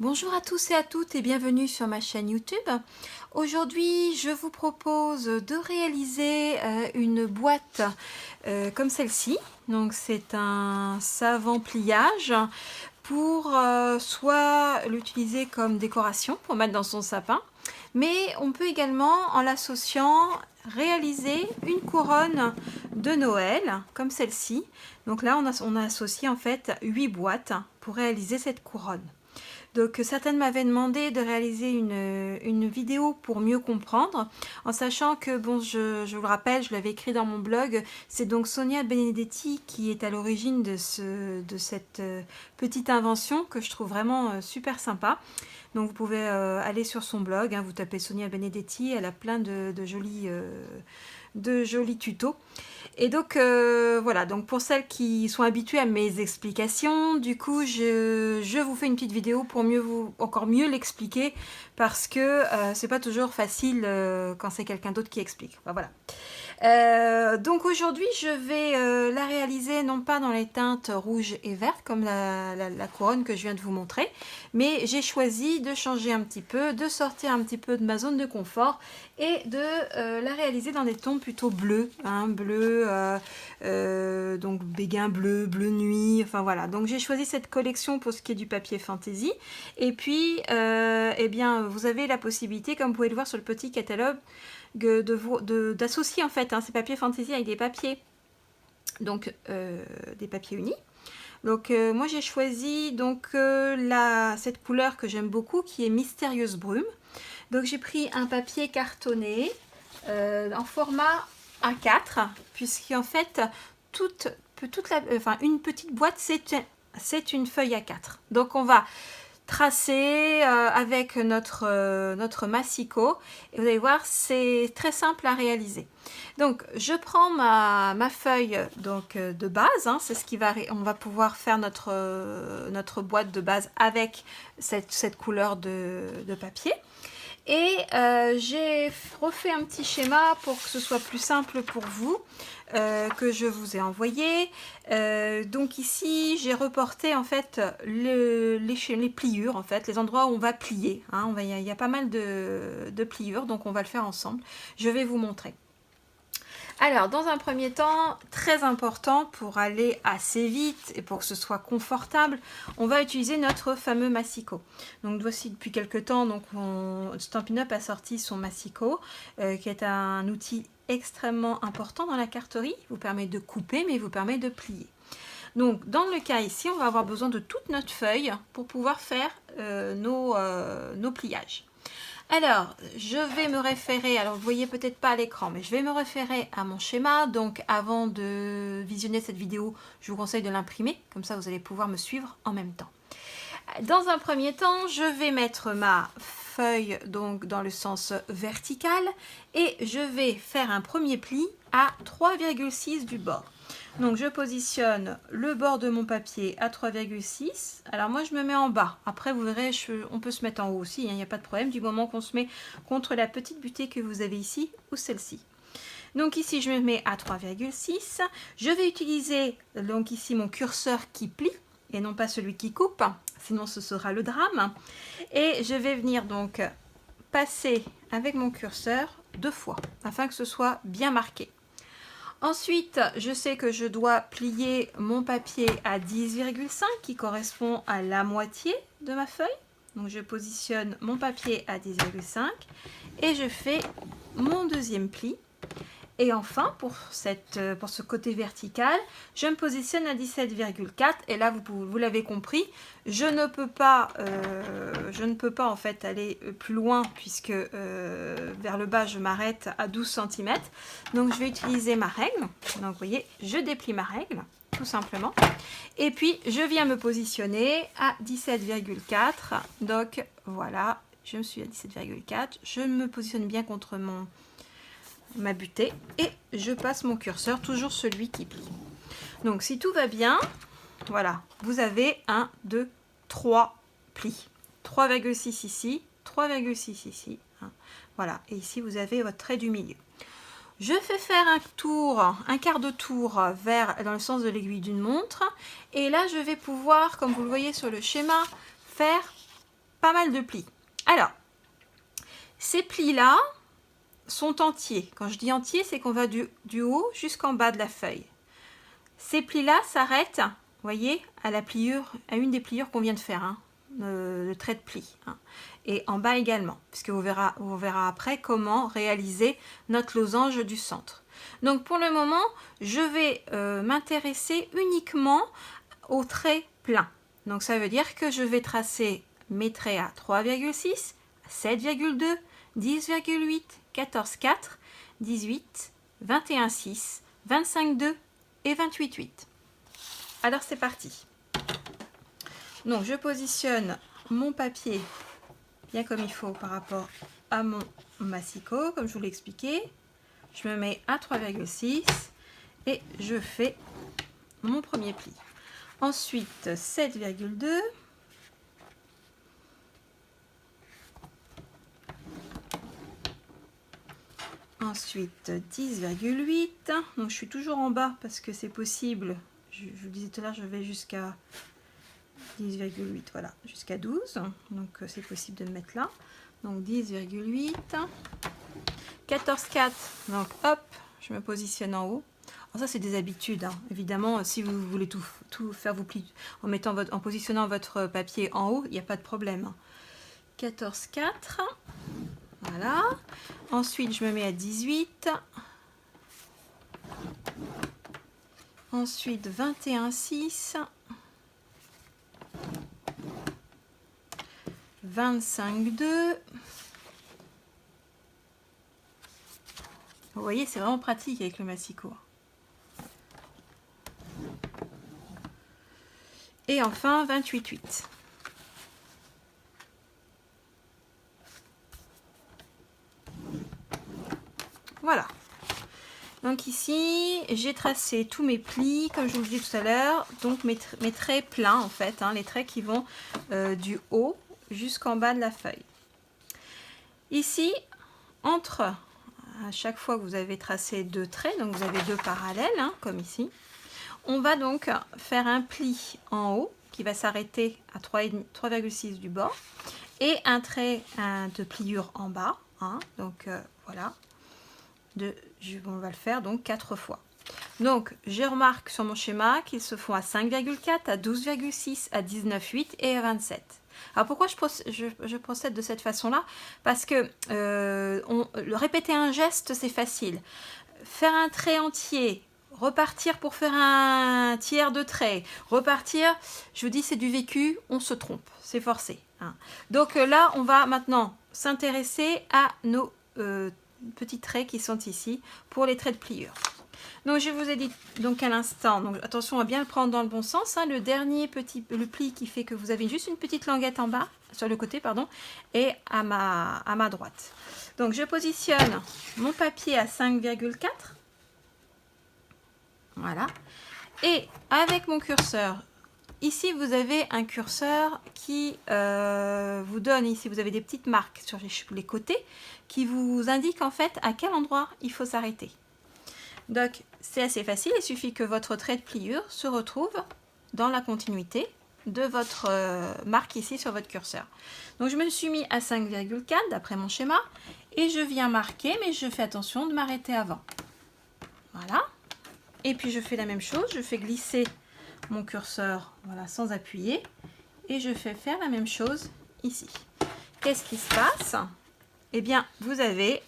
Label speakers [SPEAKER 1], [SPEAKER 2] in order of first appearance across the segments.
[SPEAKER 1] Bonjour à tous et à toutes et bienvenue sur ma chaîne YouTube. Aujourd'hui, je vous propose de réaliser une boîte comme celle-ci. Donc c'est un savant pliage pour soit l'utiliser comme décoration pour mettre dans son sapin, mais on peut également en l'associant réaliser une couronne de Noël comme celle-ci. Donc là on a associé en fait 8 boîtes pour réaliser cette couronne. Donc certaines m'avaient demandé de réaliser une vidéo pour mieux comprendre, en sachant que, bon, je vous le rappelle, je l'avais écrit dans mon blog, c'est donc Sonia Benedetti qui est à l'origine de cette petite invention que je trouve vraiment super sympa. Donc vous pouvez aller sur son blog, hein, vous tapez Sonia Benedetti, elle a plein de jolis tutos. Et donc voilà, donc pour celles qui sont habituées à mes explications, du coup je vous fais une petite vidéo pour encore mieux l'expliquer, parce que c'est pas toujours facile quand c'est quelqu'un d'autre qui explique. Enfin, voilà. Donc aujourd'hui je vais la réaliser non pas dans les teintes rouge et verte comme la couronne que je viens de vous montrer, mais j'ai choisi de changer un petit peu, de sortir un petit peu de ma zone de confort et de la réaliser dans des tons plutôt bleus, hein, bleu, donc béguin bleu, bleu nuit, enfin voilà. Donc j'ai choisi cette collection pour ce qui est du papier fantaisie, et puis eh bien vous avez la possibilité, comme vous pouvez le voir sur le petit catalogue, d'associer en fait ces papiers fantaisie avec des papiers, donc des papiers unis. Donc moi j'ai choisi donc cette couleur que j'aime beaucoup, qui est Mystérieuse Brume. Donc j'ai pris un papier cartonné en format A4, puisqu'en fait une petite boîte c'est une feuille A4. Donc on va tracer avec notre massicot, et vous allez voir, c'est très simple à réaliser. Donc je prends ma feuille donc, de base, hein, c'est ce qui va, on va pouvoir faire notre boîte de base avec cette couleur de papier. Et j'ai refait un petit schéma pour que ce soit plus simple pour vous, que je vous ai envoyé. Donc ici, j'ai reporté en fait les pliures, en fait, les endroits où on va plier. Hein. Il y a pas mal de pliures, donc on va le faire ensemble. Je vais vous montrer. Alors, dans un premier temps, très important pour aller assez vite et pour que ce soit confortable, on va utiliser notre fameux massicot. Donc voici, depuis quelques temps, donc Stampin' Up a sorti son massicot, qui est un outil extrêmement important dans la carterie. Il vous permet de couper, mais il vous permet de plier. Donc dans le cas ici, on va avoir besoin de toute notre feuille pour pouvoir faire nos pliages. Alors, je vais me référer, alors vous ne voyez peut-être pas à l'écran, mais je vais me référer à mon schéma. Donc avant de visionner cette vidéo, je vous conseille de l'imprimer, comme ça vous allez pouvoir me suivre en même temps. Dans un premier temps, je vais mettre ma feuille donc dans le sens vertical, et je vais faire un premier pli à 3,6 du bord. Donc je positionne le bord de mon papier à 3,6. Alors moi je me mets en bas. Après vous verrez, on peut se mettre en haut aussi, il n'y a pas de problème, du moment qu'on se met contre la petite butée que vous avez ici ou celle-ci. Donc ici je me mets à 3,6. Je vais utiliser donc ici mon curseur qui plie et non pas celui qui coupe, sinon ce sera le drame. Et je vais venir donc passer avec mon curseur 2 fois afin que ce soit bien marqué. Ensuite, je sais que je dois plier mon papier à 10,5 qui correspond à la moitié de ma feuille. Donc je positionne mon papier à 10,5 et je fais mon deuxième pli. Et enfin, pour ce côté vertical, je me positionne à 17,4. Et là, vous l'avez compris, je ne peux pas en fait aller plus loin, puisque vers le bas, je m'arrête à 12 cm. Donc, je vais utiliser ma règle. Donc, vous voyez, je déplie ma règle, tout simplement. Et puis, je viens me positionner à 17,4. Donc, voilà, je me suis à 17,4. Je me positionne bien contre ma butée et je passe mon curseur, toujours celui qui plie. Donc si tout va bien, voilà, vous avez 1, 2, 3 plis. 3,6 ici, 3,6 ici. Hein. Voilà, et ici vous avez votre trait du milieu. Je fais faire un quart de tour dans le sens de l'aiguille d'une montre. Et là, je vais pouvoir, comme vous le voyez sur le schéma, faire pas mal de plis. Alors, ces plis-là sont entiers. Quand je dis entier, c'est qu'on va du haut jusqu'en bas de la feuille. Ces plis-là s'arrêtent, vous voyez, à la pliure, à une des pliures qu'on vient de faire, hein, le trait de pli. Hein. Et en bas également, puisque vous verrez après comment réaliser notre losange du centre. Donc pour le moment, je vais m'intéresser uniquement aux traits pleins. Donc ça veut dire que je vais tracer mes traits à 3,6, 7,2, 10,8, 14,4, 18, 21,6, 25,2 et 28,8. Alors c'est parti. Donc je positionne mon papier bien comme il faut par rapport à mon massicot, comme je vous l'ai expliqué. Je me mets à 3,6 et je fais mon premier pli. Ensuite 7,2. Ensuite 10,8. Donc je suis toujours en bas parce que c'est possible. Je vous disais tout à l'heure, je vais jusqu'à 10,8, voilà, jusqu'à 12. Donc c'est possible de me mettre là. Donc 10,8. 14,4. Donc hop, je me positionne en haut. Alors ça c'est des habitudes, hein. Évidemment, si vous voulez tout faire vous plier en positionnant votre papier en haut, il n'y a pas de problème. 14,4. Voilà. Ensuite, je me mets à 18. Ensuite, 21,6. 25,2. Vous voyez, c'est vraiment pratique avec le massicot. Et enfin, 28,8. Voilà. Donc ici, j'ai tracé tous mes plis, comme je vous le disais tout à l'heure. Donc mes traits pleins, en fait, hein, les traits qui vont du haut jusqu'en bas de la feuille. Ici, à chaque fois que vous avez tracé deux traits, donc vous avez deux parallèles, hein, comme ici, on va donc faire un pli en haut qui va s'arrêter à 3,6 du bord et un trait de pliure en bas. Hein, donc voilà. On va le faire donc 4 fois. Donc je remarque sur mon schéma qu'ils se font à 5,4, à 12,6, à 19,8 et à 27. Alors pourquoi je procède de cette façon-là? Parce que répéter un geste, c'est facile. Faire un trait entier, repartir pour faire un tiers de trait, repartir, je vous dis c'est du vécu, on se trompe, c'est forcé. Hein. Donc là, on va maintenant s'intéresser à nos petits traits qui sont ici pour les traits de pliure. Donc je vous ai dit donc à l'instant, donc attention à bien le prendre dans le bon sens, hein, le dernier le pli qui fait que vous avez juste une petite languette en bas, sur le côté pardon, et à ma droite. Donc je positionne mon papier à 5,4. Voilà. Et avec mon curseur, ici vous avez un curseur qui vous donne, ici vous avez des petites marques sur les côtés qui vous indiquent en fait à quel endroit il faut s'arrêter. Donc c'est assez facile, il suffit que votre trait de pliure se retrouve dans la continuité de votre marque ici sur votre curseur. Donc je me suis mis à 5,4 d'après mon schéma et je viens marquer, mais je fais attention de m'arrêter avant. Voilà. Et puis je fais la même chose, je fais glisser mon curseur voilà, sans appuyer et je fais faire la même chose ici. Qu'est-ce qui se passe? Eh bien, vous avez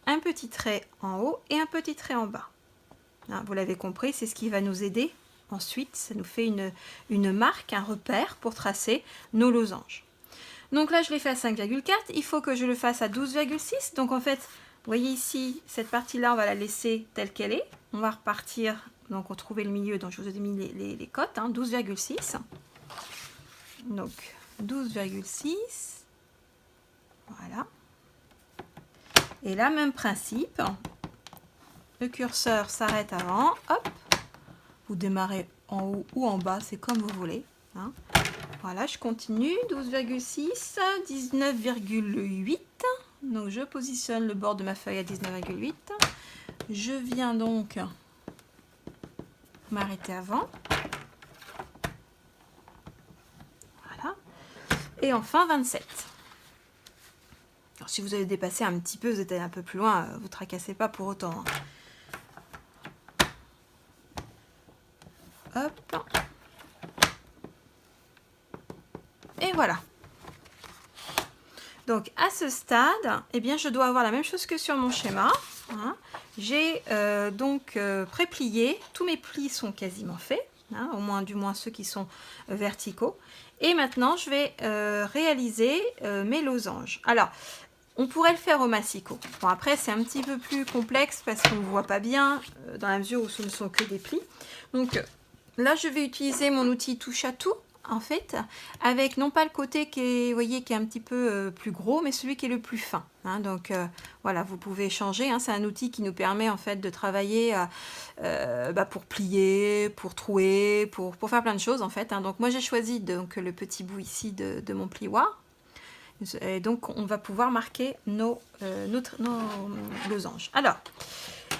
[SPEAKER 1] un petit trait en haut et un petit trait en bas. Hein, vous l'avez compris, c'est ce qui va nous aider. Ensuite, ça nous fait une marque, un repère pour tracer nos losanges. Donc là, je l'ai fait à 5,4. Il faut que je le fasse à 12,6. Donc en fait, vous voyez ici, cette partie-là, on va la laisser telle qu'elle est. On va repartir, donc on trouvait le milieu, donc je vous ai mis les cotes, hein, 12,6. Donc 12,6. Voilà. Et là, même principe. Le curseur s'arrête avant. Hop. Vous démarrez en haut ou en bas, c'est comme vous voulez. Hein. Voilà, je continue. 12,6, 19,8. Donc je positionne le bord de ma feuille à 19,8. Je viens donc m'arrêter avant. Voilà. Et enfin 27. Alors, si vous avez dépassé un petit peu, vous êtes allé un peu plus loin, vous ne tracassez pas pour autant. Hop. Et voilà. Donc à ce stade, eh bien, je dois avoir la même chose que sur mon schéma. Hein. J'ai donc pré-plié. Tous mes plis sont quasiment faits. Hein, du moins ceux qui sont verticaux. Et maintenant, je vais réaliser mes losanges. Alors, on pourrait le faire au massicot. Bon, après, c'est un petit peu plus complexe parce qu'on ne voit pas bien dans la mesure où ce ne sont que des plis. Donc là, je vais utiliser mon outil touche à tout, en fait, avec non pas le côté qui est, vous voyez, qui est un petit peu plus gros, mais celui qui est le plus fin. Hein, donc voilà, vous pouvez changer. Hein, c'est un outil qui nous permet en fait de travailler pour plier, pour trouer, pour faire plein de choses en fait. Hein. Donc moi, j'ai choisi donc le petit bout ici de mon plioir. Et donc, on va pouvoir marquer nos losanges. Alors,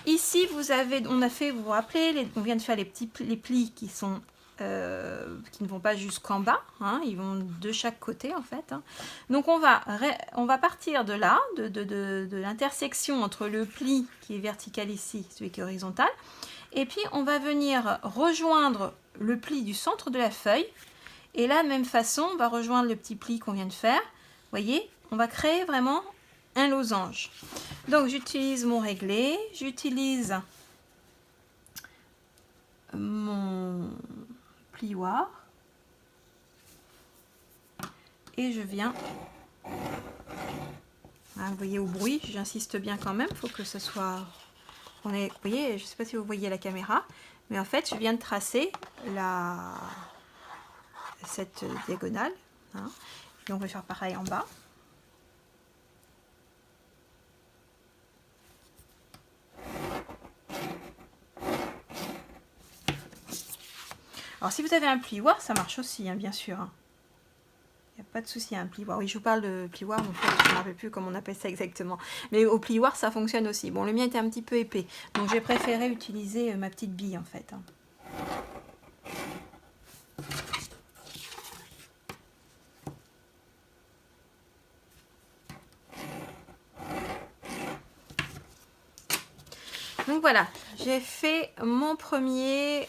[SPEAKER 1] ici, vous vous rappelez, on vient de faire les plis qui ne vont pas jusqu'en bas. Hein, ils vont de chaque côté, en fait. Hein. Donc, on va partir de là, de l'intersection entre le pli qui est vertical ici, celui qui est horizontal. Et puis, on va venir rejoindre le pli du centre de la feuille. Et là, de même façon, on va rejoindre le petit pli qu'on vient de faire. Vous voyez, on va créer vraiment un losange. Donc, j'utilise mon réglé, j'utilise mon plioir et je viens, hein, vous voyez au bruit, j'insiste bien quand même, il faut que ce soit, vous voyez, je ne sais pas si vous voyez la caméra, mais en fait, je viens de tracer cette diagonale. Hein. Et on va faire pareil en bas. Alors si vous avez un plioir, ça marche aussi, hein, bien sûr. Il n'y a pas de souci, un plioir. Oui, je vous parle de plioir, donc je ne me rappelle plus comment on appelle ça exactement. Mais au plioir, ça fonctionne aussi. Bon, le mien était un petit peu épais, donc j'ai préféré utiliser ma petite bille en fait. Hein. Donc voilà, j'ai fait mon premier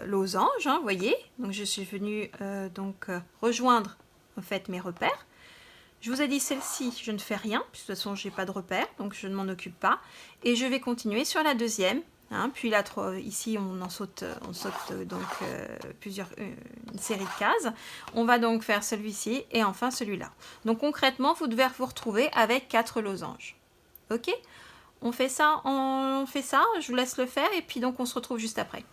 [SPEAKER 1] losange, hein, vous voyez. Donc je suis venue rejoindre en fait mes repères. Je vous ai dit celle-ci, je ne fais rien, puisque de toute façon je n'ai pas de repères, donc je ne m'en occupe pas. Et je vais continuer sur la deuxième. Hein, puis là, ici on saute donc une série de cases. On va donc faire celui-ci et enfin celui-là. Donc concrètement, vous devez vous retrouver avec 4 losanges. Ok ? On fait ça, je vous laisse le faire et puis donc on se retrouve juste après.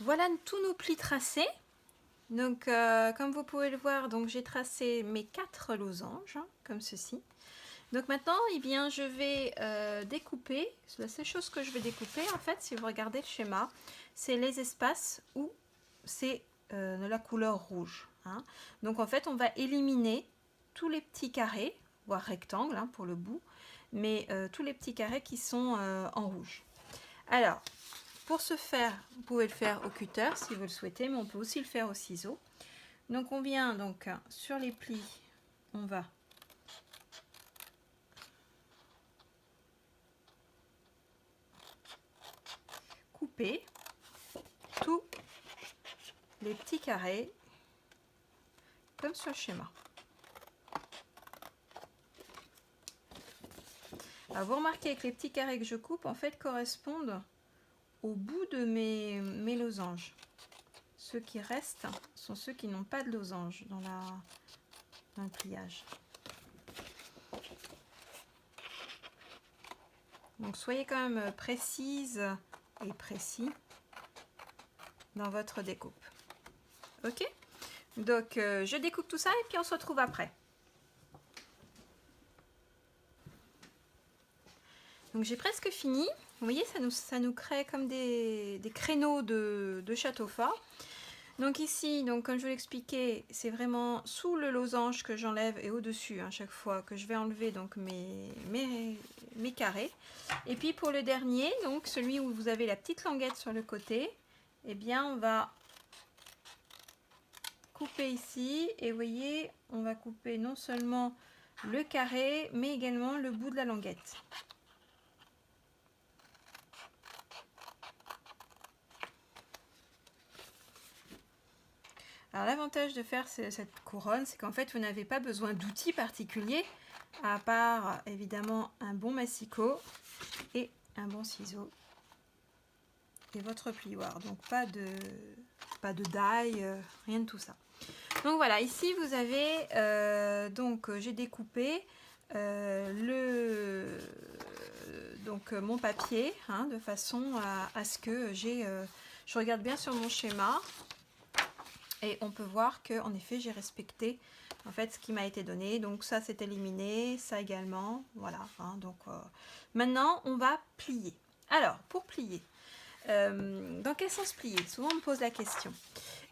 [SPEAKER 1] Voilà tous nos plis tracés. Donc comme vous pouvez le voir, donc j'ai tracé mes 4 losanges, hein, comme ceci. Donc maintenant, eh bien, je vais découper. La seule chose que je vais découper, en fait, si vous regardez le schéma, c'est les espaces où c'est de la couleur rouge. Hein. Donc en fait, on va éliminer tous les petits carrés, voire rectangles hein, pour le bout, mais tous les petits carrés qui sont en rouge. Alors, pour ce faire, vous pouvez le faire au cutter si vous le souhaitez, mais on peut aussi le faire au ciseau. Donc on vient donc sur les plis, on va couper tous les petits carrés comme sur le schéma. Alors vous remarquez que les petits carrés que je coupe en fait correspondent au bout de mes losanges. Ceux qui restent sont ceux qui n'ont pas de losange dans le pliage. Donc soyez quand même précise et précis dans votre découpe. Ok ? Donc je découpe tout ça et puis on se retrouve après. Donc j'ai presque fini. Vous voyez, ça nous crée comme des créneaux de château fort. Donc ici, donc comme je vous l'expliquais, c'est vraiment sous le losange que j'enlève et au-dessus, hein, chaque fois que je vais enlever donc mes carrés. Et puis pour le dernier, donc celui où vous avez la petite languette sur le côté, eh bien on va couper ici et vous voyez, on va couper non seulement le carré, mais également le bout de la languette. Alors l'avantage de faire cette couronne, c'est qu'en fait vous n'avez pas besoin d'outils particuliers, à part évidemment un bon massicot et un bon ciseau et votre plioir. Donc pas de die, rien de tout ça. Donc voilà, ici vous avez, j'ai découpé mon papier, hein, de façon à ce que je regarde bien sur mon schéma. Et on peut voir que en effet j'ai respecté en fait ce qui m'a été donné. Donc ça c'est éliminé, ça également. Voilà. Hein, maintenant on va plier. Alors pour plier, dans quel sens plier? Souvent on me pose la question.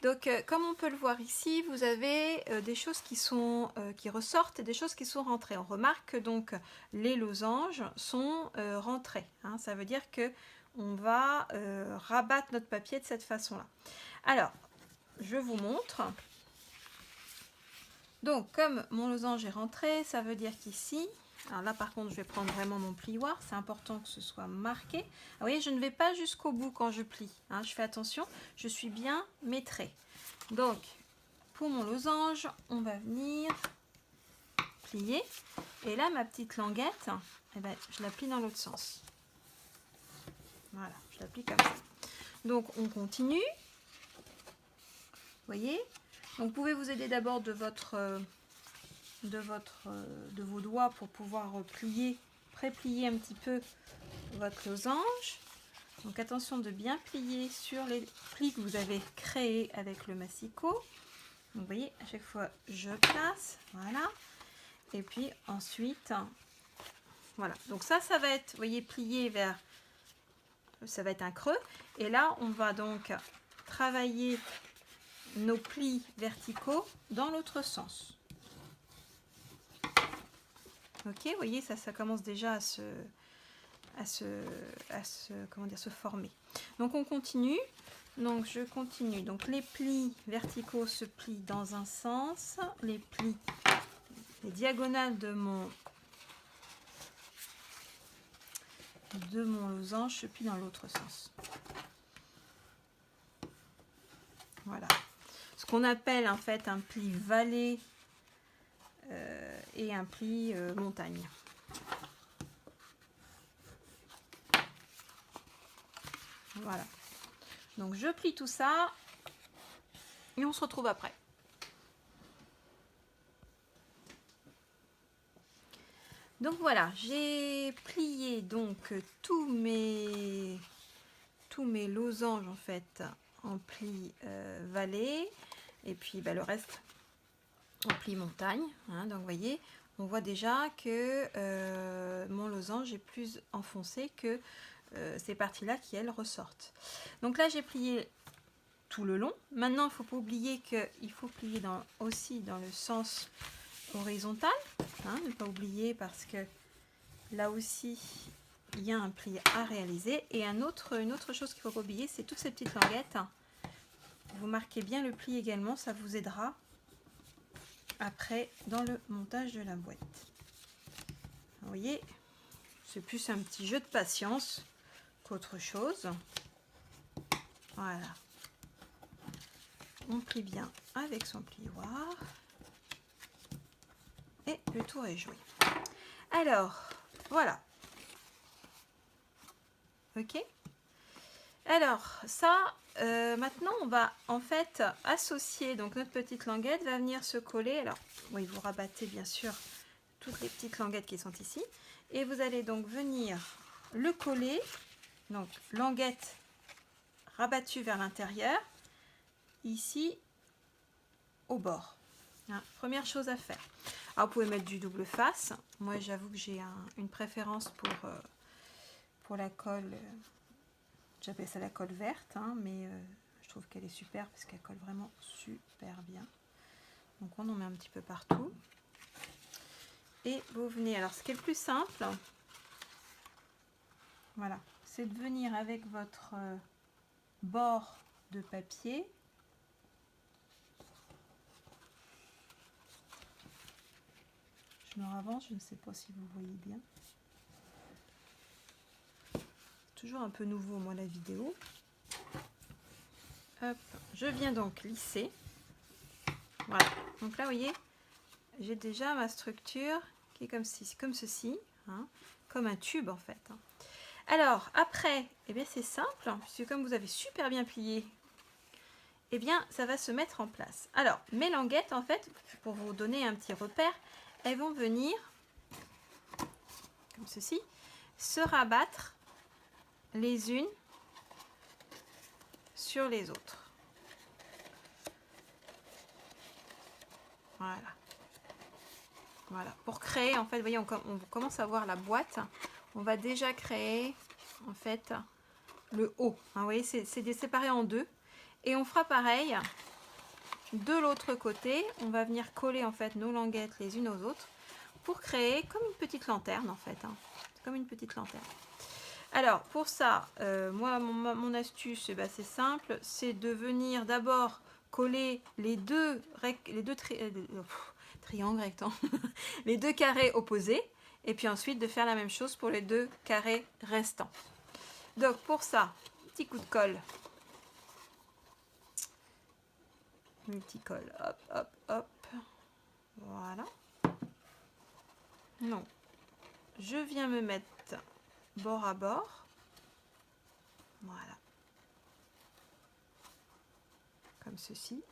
[SPEAKER 1] Donc comme on peut le voir ici, vous avez des choses qui ressortent et des choses qui sont rentrées. On remarque que donc les losanges sont rentrés. Hein, ça veut dire que on va rabattre notre papier de cette façon-là. Alors je vous montre. Donc, comme mon losange est rentré, ça veut dire qu'ici, alors là par contre, je vais prendre vraiment mon plioir, c'est important que ce soit marqué. Vous voyez, je ne vais pas jusqu'au bout quand je plie, hein, je fais attention, je suis bien maîtrée. Donc, pour mon losange, on va venir plier. Et là, ma petite languette, eh ben, je la plie dans l'autre sens. Voilà, je la plie comme ça. Donc, on continue. Vous voyez, donc vous pouvez vous aider d'abord de vos doigts pour pouvoir pré-plier un petit peu votre losange. Donc attention de bien plier sur les plis que vous avez créés avec le massicot. Donc vous voyez, à chaque fois je place, voilà. Et puis ensuite, voilà. Donc ça va être, vous voyez, plié vers, ça va être un creux. Et là, on va donc travailler nos plis verticaux dans l'autre sens. Ok, vous voyez, ça commence déjà à se former. Donc on continue. Donc je continue. Donc les plis verticaux se plient dans un sens, les diagonales de mon losange se plient dans l'autre sens. Voilà. Ce qu'on appelle en fait un pli vallée et un pli montagne. Voilà. Donc je plie tout ça et on se retrouve après. Donc voilà, j'ai plié donc tous mes losanges en fait en pli vallée et puis le reste en pli montagne. Hein, donc vous voyez, on voit déjà que mon losange est plus enfoncé que ces parties-là qui elles ressortent. Donc là j'ai plié tout le long. Maintenant il ne faut pas oublier qu'il faut plier aussi dans le sens horizontal, hein, ne pas oublier parce que là aussi il y a un pli à réaliser. Et une autre chose qu'il ne faut pas oublier, c'est toutes ces petites languettes. Vous marquez bien le pli également, ça vous aidera après dans le montage de la boîte. Vous voyez, c'est plus un petit jeu de patience qu'autre chose. Voilà. On plie bien avec son plioir. Et le tour est joué. Alors, voilà. Ok. Alors, ça, maintenant, on va en fait associer, donc notre petite languette va venir se coller. Alors, oui, vous rabattez bien sûr toutes les petites languettes qui sont ici. Et vous allez donc venir le coller. Donc, languette rabattue vers l'intérieur. Ici, au bord. Hein, première chose à faire. Alors, vous pouvez mettre du double face. Moi, j'avoue que j'ai une préférence pour la colle, j'appelle ça la colle verte, hein, mais Je trouve qu'elle est super parce qu'elle colle vraiment super bien. Donc on en met un petit peu partout. Et vous venez, alors ce qui est le plus simple, voilà, c'est de venir avec votre bord de papier. Je me ravance, je ne sais pas si vous voyez bien. Toujours un peu nouveau moi la vidéo. Hop, je viens donc lisser. Voilà, donc là vous voyez, j'ai déjà ma structure qui est comme ceci, hein, comme un tube en fait. Alors après, eh bien c'est simple, puisque comme vous avez super bien plié, eh bien ça va se mettre en place. Alors mes languettes en fait, pour vous donner un petit repère, elles vont venir comme ceci, se rabattre les unes sur les autres. Voilà. Voilà. Pour créer, en fait, vous voyez, on commence à voir la boîte. On va déjà créer, en fait, le haut. Hein, vous voyez, c'est séparé en deux. Et on fera pareil de l'autre côté. On va venir coller, en fait, nos languettes les unes aux autres pour créer comme une petite lanterne, en fait. Hein. Comme une petite lanterne. Alors, pour ça, moi, mon astuce, bah, c'est simple. C'est de venir d'abord coller les deux triangles rectangles, les deux carrés opposés, et puis ensuite de faire la même chose pour les deux carrés restants. Donc pour ça, petit coup de colle, un petit colle, hop, hop, hop, voilà. Donc, je viens me mettre bord à bord, voilà, comme ceci.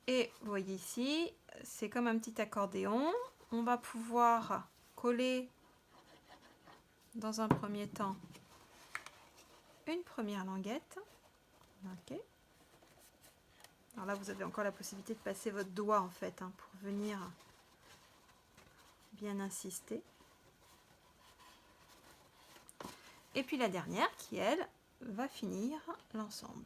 [SPEAKER 1] Et vous voyez ici, c'est comme un petit accordéon. On va pouvoir coller dans un premier temps une première languette. Ok. Alors là, vous avez encore la possibilité de passer votre doigt en fait hein, pour venir bien insister. Et puis la dernière qui, elle, va finir l'ensemble.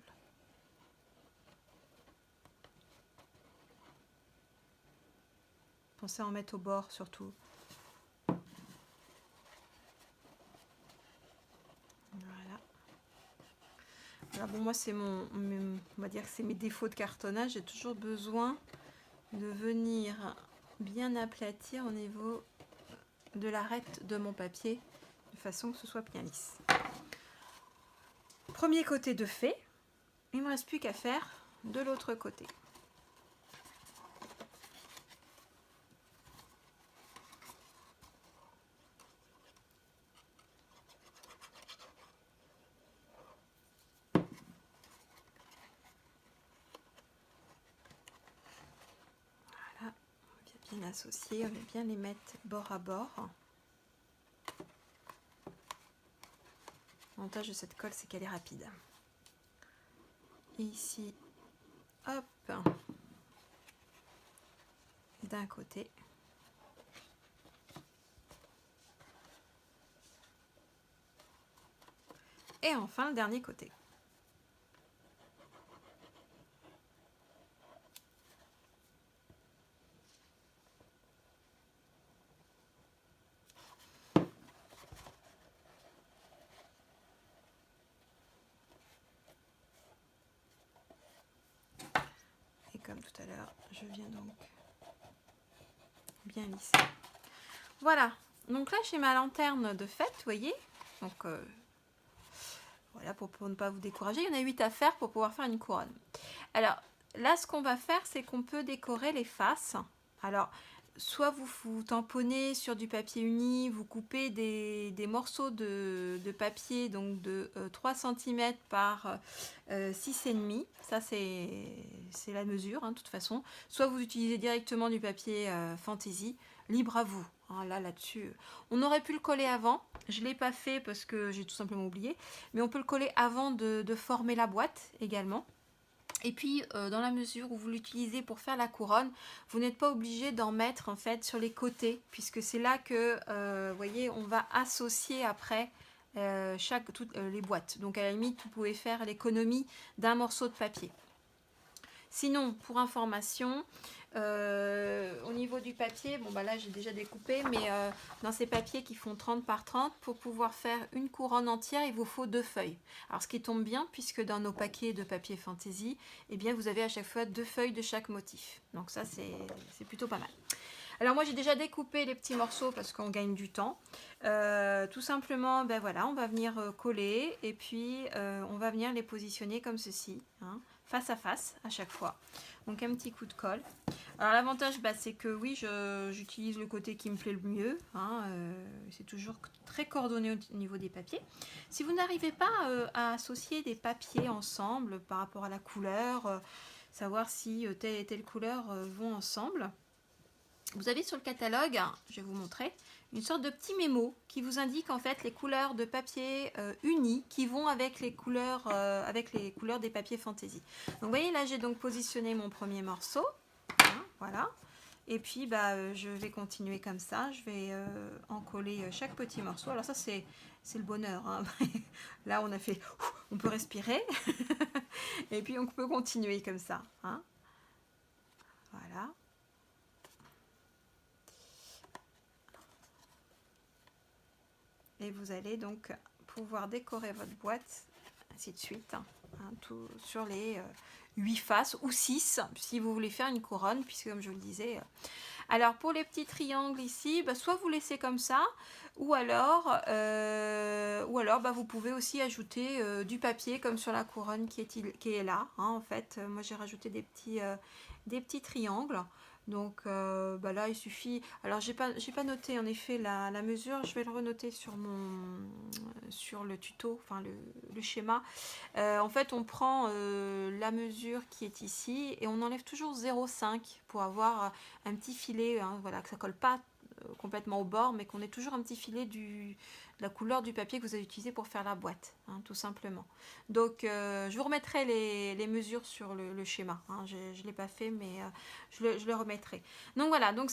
[SPEAKER 1] Pensez à en mettre au bord surtout. Voilà. Alors bon, moi c'est on va dire que c'est mes défauts de cartonnage. J'ai toujours besoin de venir bien aplatir au niveau de l'arête de mon papier de façon que ce soit bien lisse. Premier côté de fait, il ne me reste plus qu'à faire de l'autre côté. Voilà, on va bien associer, on va bien les mettre bord à bord. L'avantage de cette colle, c'est qu'elle est rapide. Et ici, hop, d'un côté. Et enfin, le dernier côté. Comme tout à l'heure, je viens donc bien lisser. Voilà, donc là j'ai ma lanterne de fête, vous voyez. Donc voilà, pour ne pas vous décourager, il y en a 8 à faire pour pouvoir faire une couronne. Alors là, ce qu'on va faire, c'est qu'on peut décorer les faces. Alors, soit vous tamponnez sur du papier uni, vous coupez des morceaux de papier donc de 3 cm par 6,5. Ça, c'est la mesure, hein, de toute façon. Soit vous utilisez directement du papier fantaisie, libre à vous. Hein, là-dessus, on aurait pu le coller avant. Je ne l'ai pas fait parce que j'ai tout simplement oublié. Mais on peut le coller avant de former la boîte également. Et puis, dans la mesure où vous l'utilisez pour faire la couronne, vous n'êtes pas obligé d'en mettre en fait sur les côtés, puisque c'est là que, vous voyez, on va associer après toutes les boîtes. Donc à la limite, vous pouvez faire l'économie d'un morceau de papier. Sinon, pour information, au niveau du papier, bon bah là j'ai déjà découpé, mais dans ces papiers qui font 30 par 30, pour pouvoir faire une couronne entière, il vous faut 2 feuilles. Alors ce qui tombe bien, puisque dans nos paquets de papier fantaisie, eh bien vous avez à chaque fois 2 feuilles de chaque motif. Donc ça c'est plutôt pas mal. Alors moi j'ai déjà découpé les petits morceaux parce qu'on gagne du temps. Tout simplement, ben voilà, on va venir coller et puis on va venir les positionner comme ceci, hein, face à face à chaque fois. Donc un petit coup de colle. Alors l'avantage, bah, c'est que oui, j'utilise le côté qui me plaît le mieux. Hein, c'est toujours très coordonné au niveau des papiers. Si vous n'arrivez pas à associer des papiers ensemble par rapport à la couleur, savoir si telle et telle couleur vont ensemble, vous avez sur le catalogue, je vais vous montrer, une sorte de petit mémo qui vous indique en fait les couleurs de papier unies qui vont avec les couleurs des papiers fantaisie. Donc vous voyez là, j'ai donc positionné mon premier morceau, hein, voilà. Et puis bah, je vais continuer comme ça, je vais en coller chaque petit morceau. Alors ça c'est le bonheur, hein. Là on a fait, on peut respirer et puis on peut continuer comme ça, hein. Voilà. Et vous allez donc pouvoir décorer votre boîte, ainsi de suite, hein, tout sur les 8 faces ou 6 si vous voulez faire une couronne, puisque comme je vous le disais. Alors pour les petits triangles ici, bah, soit vous laissez comme ça, ou alors bah, vous pouvez aussi ajouter du papier comme sur la couronne qui est là. Hein, en fait, moi j'ai rajouté des petits triangles. Donc bah là il suffit, alors j'ai pas noté en effet la mesure, je vais le renoter sur le tuto, enfin le schéma. En fait on prend la mesure qui est ici et on enlève toujours 0,5 pour avoir un petit filet, hein, voilà, que ça colle pas complètement au bord, mais qu'on ait toujours un petit filet de la couleur du papier que vous avez utilisé pour faire la boîte, hein, tout simplement. Donc je vous remettrai les mesures sur le schéma, hein. Je ne l'ai pas fait, mais je le remettrai. Donc voilà, donc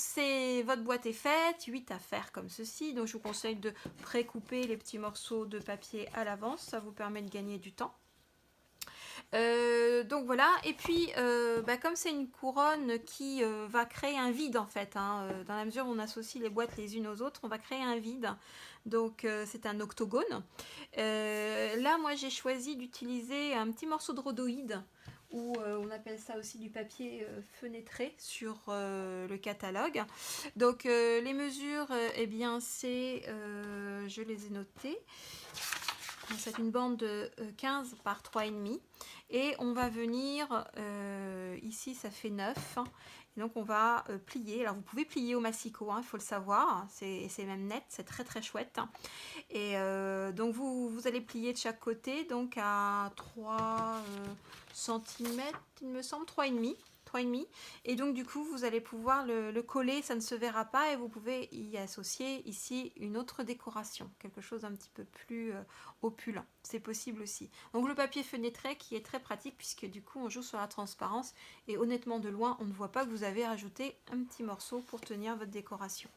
[SPEAKER 1] votre boîte est faite, 8 à faire comme ceci, donc je vous conseille de pré-couper les petits morceaux de papier à l'avance, ça vous permet de gagner du temps. Donc voilà, et puis bah, comme c'est une couronne qui va créer un vide en fait, hein, dans la mesure où on associe les boîtes les unes aux autres, on va créer un vide, donc c'est un octogone. Là moi j'ai choisi d'utiliser un petit morceau de rhodoïde, ou on appelle ça aussi du papier fenêtré sur le catalogue. Donc les mesures, eh bien c'est, je les ai notées. C'est une bande de 15 par 3,5 et on va venir ici ça fait 9 et donc on va plier. Alors vous pouvez plier au massicot, hein, il faut le savoir, c'est même net, c'est très très chouette. Et donc vous allez plier de chaque côté, donc à 3 cm, il me semble, 3,5. Et donc du coup vous allez pouvoir le coller, ça ne se verra pas et vous pouvez y associer ici une autre décoration, quelque chose d'un petit peu plus opulent, c'est possible aussi. Donc le papier fenêtré qui est très pratique puisque du coup on joue sur la transparence et honnêtement de loin on ne voit pas que vous avez rajouté un petit morceau pour tenir votre décoration.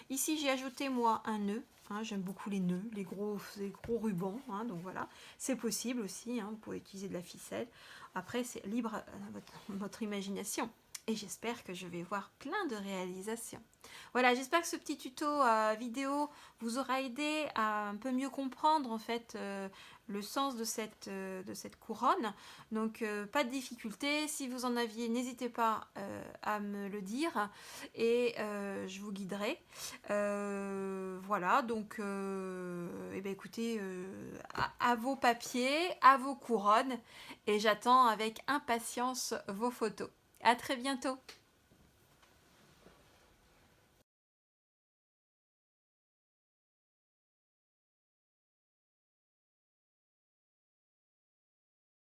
[SPEAKER 1] Ici j'ai ajouté moi un nœud. Hein, j'aime beaucoup les nœuds, les gros rubans, hein, donc voilà, c'est possible aussi, hein, vous pouvez utiliser de la ficelle. Après, c'est libre à votre imagination. Et j'espère que je vais voir plein de réalisations. Voilà, j'espère que ce petit tuto vidéo vous aura aidé à un peu mieux comprendre en fait le sens de cette couronne. Donc pas de difficulté, si vous en aviez, n'hésitez pas à me le dire et je vous guiderai. Voilà, donc eh bien, écoutez, à vos papiers, à vos couronnes et j'attends avec impatience vos photos. À très bientôt!